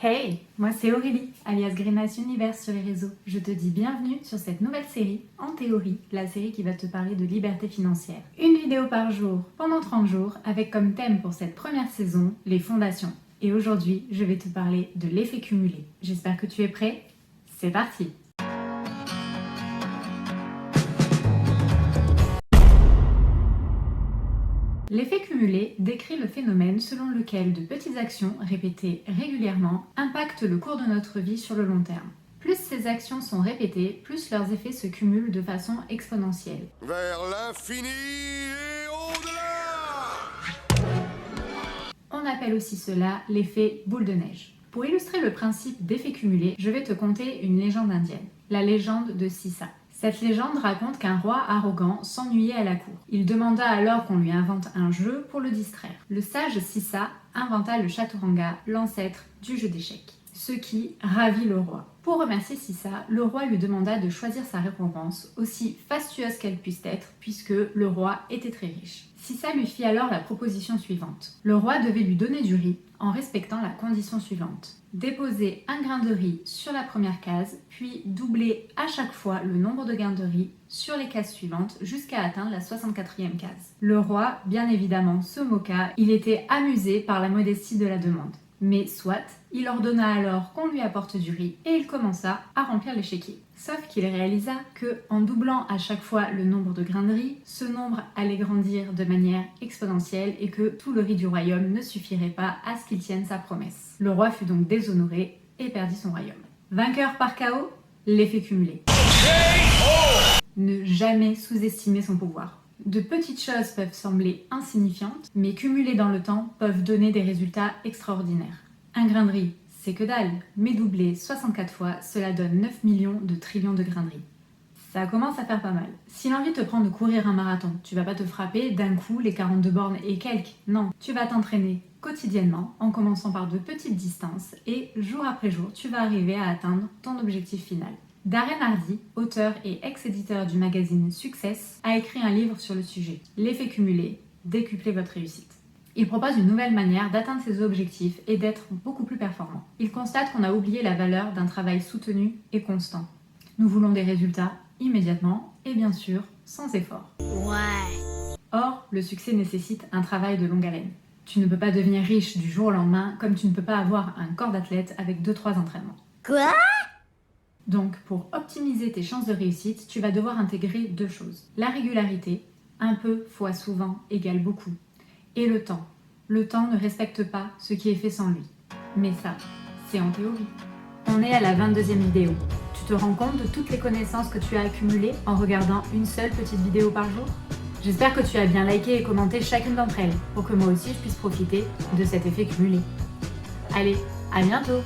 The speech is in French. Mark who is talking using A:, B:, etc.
A: Hey, moi c'est Aurélie, alias Grimace Univers sur les réseaux. Je te dis bienvenue sur cette nouvelle série, En théorie, la série qui va te parler de liberté financière. Une vidéo par jour, pendant 30 jours, avec comme thème pour cette première saison, les fondations. Et aujourd'hui, je vais te parler de l'effet cumulé. J'espère que tu es prêt. C'est parti! L'effet cumulé décrit le phénomène selon lequel de petites actions répétées régulièrement impactent le cours de notre vie sur le long terme. Plus ces actions sont répétées, plus leurs effets se cumulent de façon exponentielle.
B: Vers l'infini et au-delà!
A: On appelle aussi cela l'effet boule de neige. Pour illustrer le principe d'effet cumulé, je vais te conter une légende indienne, la légende de Sissa. Cette légende raconte qu'un roi arrogant s'ennuyait à la cour. Il demanda alors qu'on lui invente un jeu pour le distraire. Le sage Sissa inventa le chaturanga, l'ancêtre du jeu d'échecs, ce qui ravit le roi. Pour remercier Sissa, le roi lui demanda de choisir sa récompense, aussi fastueuse qu'elle puisse être, puisque le roi était très riche. Sissa lui fit alors la proposition suivante. Le roi devait lui donner du riz en respectant la condition suivante. Déposer un grain de riz sur la première case, puis doubler à chaque fois le nombre de grains de riz sur les cases suivantes jusqu'à atteindre la 64e case. Le roi, bien évidemment, se moqua, il était amusé par la modestie de la demande. Mais soit, il ordonna alors qu'on lui apporte du riz et il commença à remplir l'échiquier. Sauf qu'il réalisa que, en doublant à chaque fois le nombre de grains de riz, ce nombre allait grandir de manière exponentielle et que tout le riz du royaume ne suffirait pas à ce qu'il tienne sa promesse. Le roi fut donc déshonoré et perdit son royaume. Vainqueur par chaos, l'effet cumulé. Ne jamais sous-estimer son pouvoir. De petites choses peuvent sembler insignifiantes, mais cumulées dans le temps peuvent donner des résultats extraordinaires. Un grain de riz, c'est que dalle, mais doublé 64 fois, cela donne 9 millions de trillions de grains de riz. Ça commence à faire pas mal. Si l'envie te prend de courir un marathon, tu vas pas te frapper d'un coup les 42 bornes et quelques. Non, tu vas t'entraîner quotidiennement en commençant par de petites distances et jour après jour, tu vas arriver à atteindre ton objectif final. Darren Hardy, auteur et ex-éditeur du magazine Success, a écrit un livre sur le sujet. L'effet cumulé, décuplez votre réussite. Il propose une nouvelle manière d'atteindre ses objectifs et d'être beaucoup plus performant. Il constate qu'on a oublié la valeur d'un travail soutenu et constant. Nous voulons des résultats immédiatement et bien sûr sans effort. Or, le succès nécessite un travail de longue haleine. Tu ne peux pas devenir riche du jour au lendemain comme tu ne peux pas avoir un corps d'athlète avec 2-3 entraînements.
C: Quoi?
A: Donc, pour optimiser tes chances de réussite, tu vas devoir intégrer deux choses. La régularité, un peu fois souvent égale beaucoup. Et le temps. Le temps ne respecte pas ce qui est fait sans lui. Mais ça, c'est en théorie. On est à la 22e vidéo. Tu te rends compte de toutes les connaissances que tu as accumulées en regardant une seule petite vidéo par jour? J'espère que tu as bien liké et commenté chacune d'entre elles pour que moi aussi je puisse profiter de cet effet cumulé. Allez, à bientôt!